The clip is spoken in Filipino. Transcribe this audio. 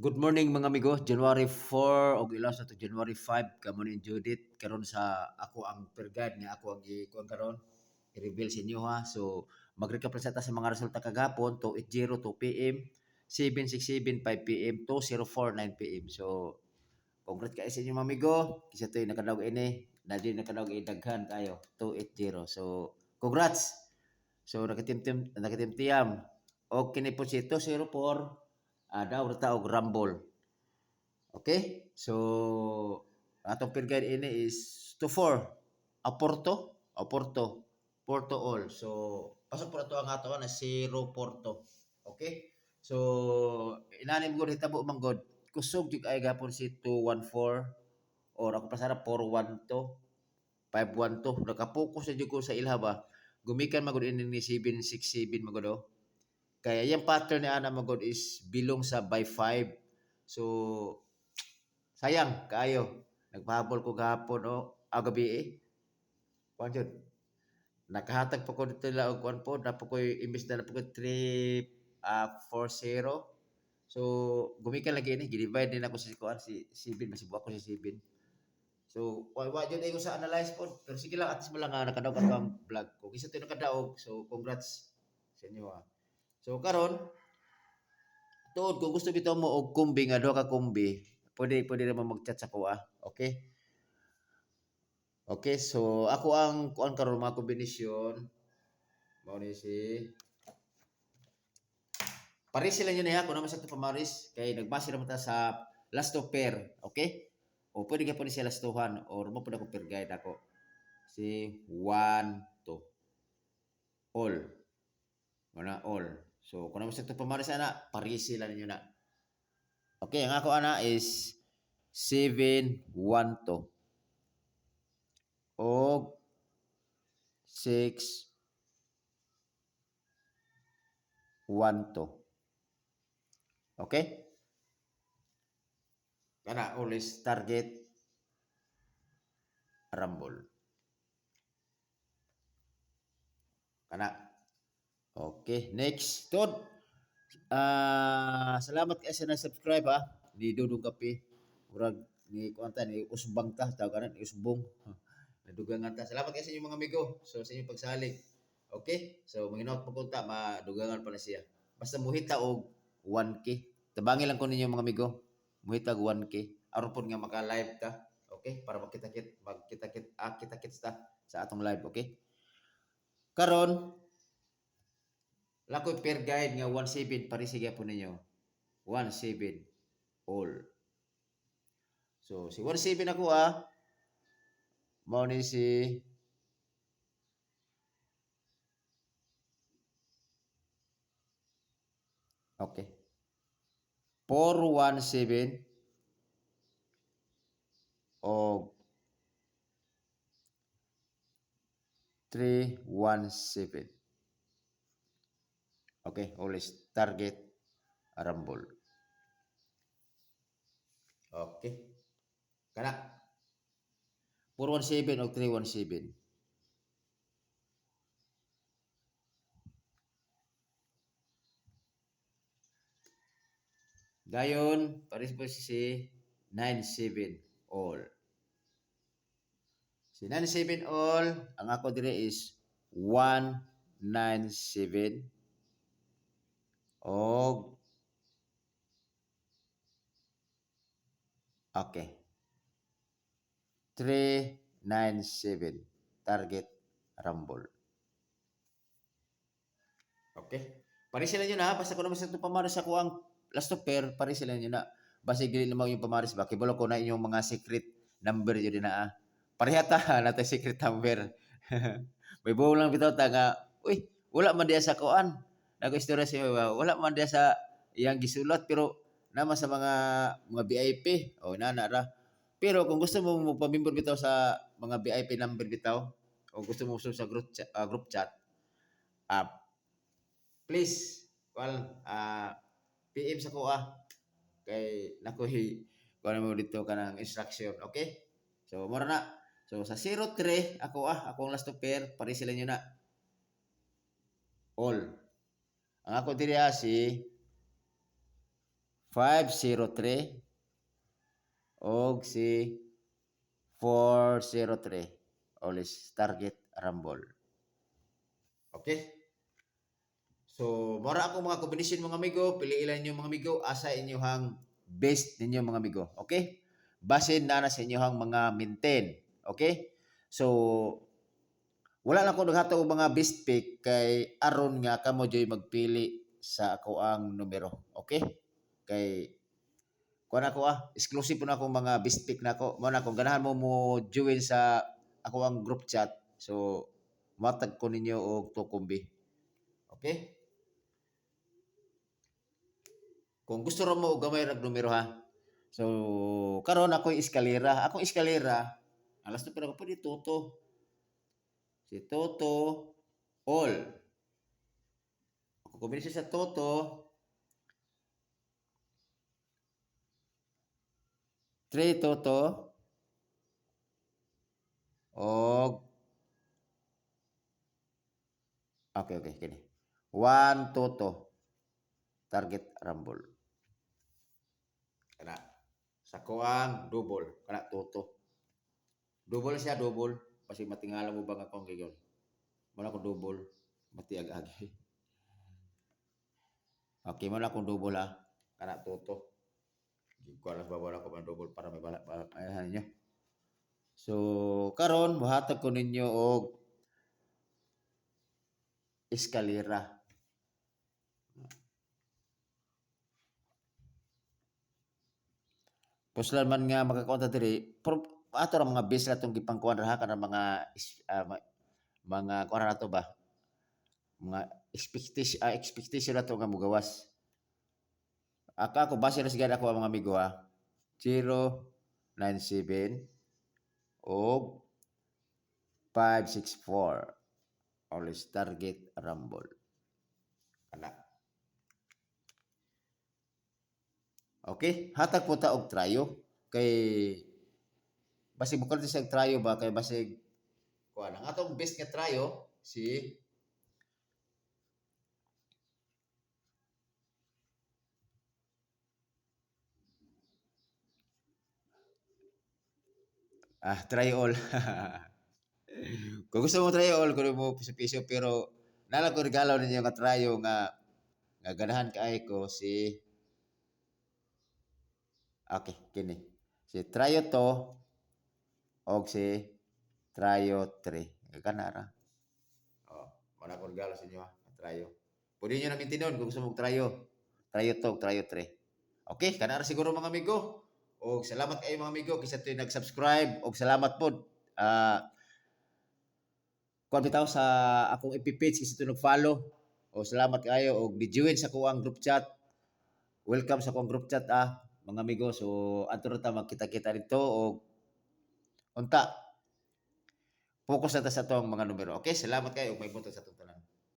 Good morning mga amigo, January 4 og ilaw sa to January 5 kamo ni Judith karon sa ako ang tour guide nga ako ang ikuan karon i-reveal sa inyo ha. So mag-recap lang sa ta sa mga resulta kagapon 2:80 2 PM, 7:67 5 PM, 2:04 9 PM. So congrats kayo sa inyo mga amigo. Kisa to'y nakadawg ini, na di nakadawg idaghan kayo 2:80. So congrats. So nakatimtiyam og kini po si 2:04 daw rata og rumble. Okay? So atong field guide ini is to 4. Aporto, Aporto, Porto all. So pasok po na to ang ato na 0 Porto. Okay? So inanim gud hitabo man gud. Kusog jud ay gapon si 214 or ako pasara 412, 512. Nakapokus na jud ko sa ilha ba. Gumikan magud ini ni 767 magud oh. Kaya yung pattern ni ana magod is bilong sa by 5. So sayang kaayo. Nagpahabol ko gahapon o gabi eh. Kuan jud. Nakahatag pa ko dito la og kuan po, napo ko imbes na napo ko 340. So gumikan lagi ni, gi-divide din ako sa kuan si 7, masibo ako si 7. So wa jud ay ko sa analyze po. Pero sige lang at least mo lang nakadaog ka ang vlog ko. Kisa to nakadaog. So congrats sa inyo ha. So karon tuod kung gusto bitaw mo og kumbi nga duha ka kumbi, pwede naman mag-chat sa ko ah. Okay? Okay, so ako ang kuan karon mga kombinasyon mao ni si Paris sila yun niya kung naman sa pamaris kay nagbase naman ta sa last of pair, okay? O pwede ka po ni sila lastuhan or mo pwede ako pair guide ako. Si 1 2 all. Mana all. So kung naman sa pamaris ana, Paris sila ninyo na. Okay, ang ako ana is 7 1 2 og 6 1 2. Okay? Kana always target rumble. Kana. Okay, next. Tod. Salamat kayo sa na-subscribe ha. Ni Dudong Kape. Murag ni kuanta ni usbang ta tawag kanan usbong. Nadugangan ta. Salamat kayo sa inyo mga amigo. So sa inyong pagsalig. Okay? So manginawat pagkunta madugangan pa na siya. Basta muhita og 1K. Tabangi lang ko ninyo mga amigo. Muhita og 1K. Aron po nga maka-live ta. Okay? Para magkita-kit ta sa atong live. Okay? Karon lakoy per guide nga 17 parisiga po ninyo. 17 all. So si 17 ako mao ni si okay. 417 o 317. Okay, always target rumble. Okay. Kana 417 o 317. Gayon, pares po si 97 all. Si 97 all, ang ako dire is 197 og okay. 397 target rumble. Okay? Pare sila nyo na, basta ko naman sa ito pamaris ako ang last of pair, pare sila nyo na. Basta gili naman yung pamaris ba? Kibalo ko na inyong mga secret number yun din na. Parehata natin secret number. May buong lang bitaw ta nga, uy, wala man diya sa kuan. Nag-istorya siya, wala man diya sa iyang gisulat, pero naman sa mga VIP, o ra. Pero kung gusto mo magpa-member bitaw sa mga VIP number bitaw, o gusto mo sa group chat, uh, please, PM sa ko kay nakoy kuan mo dito kanang instruction, okay? So mura na. So sa 03 akong last of pair, pare sila nyo na all. Ang ako diri si 503 og si 403 always target rumble. Okay? So, mora ako mga kombinasyon mga amigo, pili ilan niyo mga amigo, asa inyong best ninyo mga amigo. Okay? Basin na sa inyong mga maintain. Okay? So, wala lang ko naghato og mga best pick kay aron nga kamo joy magpili sa ako ang numero. Okay? Kay kuan ako exclusive po na akong mga best pick nako. Mo na kung ganahan mo join sa ako ang group chat. So, matag ko ninyo og tukumbi. Okay? Kung gusto ra mo og gamay ra numero ha. So, karon ako eskalera. Akong eskalera, alas to pero ko pwede Toto. Si Toto all. Ako kombinasyon sa Toto. Three Toto. Og okay, kini. One Toto. Target rumble. Kana. Sa kuang double. Kana Toto. Double siya, double. Kasi matingala mo ba nga kung gayon. Wala ko double. Matiag-agi. Okay, mo na akong double ha. Kana Toto. Ko alas babala ko man double para may bala ayahan ninyo. So, karon buhatag ko ninyo og eskalera. Puslan man nga makakonta diri, ato ra mga base na tong gipangkuan ra kana mga mga kuan na to ba? Mga expectation na to nga mugawas. Ako base na sigara ako ang mga amigo ha. 097 og 564 always target rumble. Kana. Okay, hatag po ta og trayo kay basig bukod sa trayo ba kay basig kuan ang atong best nga trayo si try all. Kung gusto mo try all, kunin mo piso-piso pero nalang ko regalo ninyo nga trayo nga ganahan kaay ko si okay, kini. Si trayo to og si trayo 3. Kana ra. Oh, wala ko regalo sa inyo ha, trayo. Pwede nyo namin tinon kung gusto mong trayo. Trayo to, trayo 3. Okay, kana ra siguro mga amigo. Og salamat kayo mga amigo kisa to'y nag-subscribe og salamat pod. Kuan bitaw sa akong FB page kasi ito nag-follow. O salamat kayo og di-join sa kuang group chat. Welcome sa kuang group chat mga amigo. So adto ra ta magkita-kita dito og unta focus na ta sa tong mga numero. Okay, salamat kayo og may buntag sa tong tanan.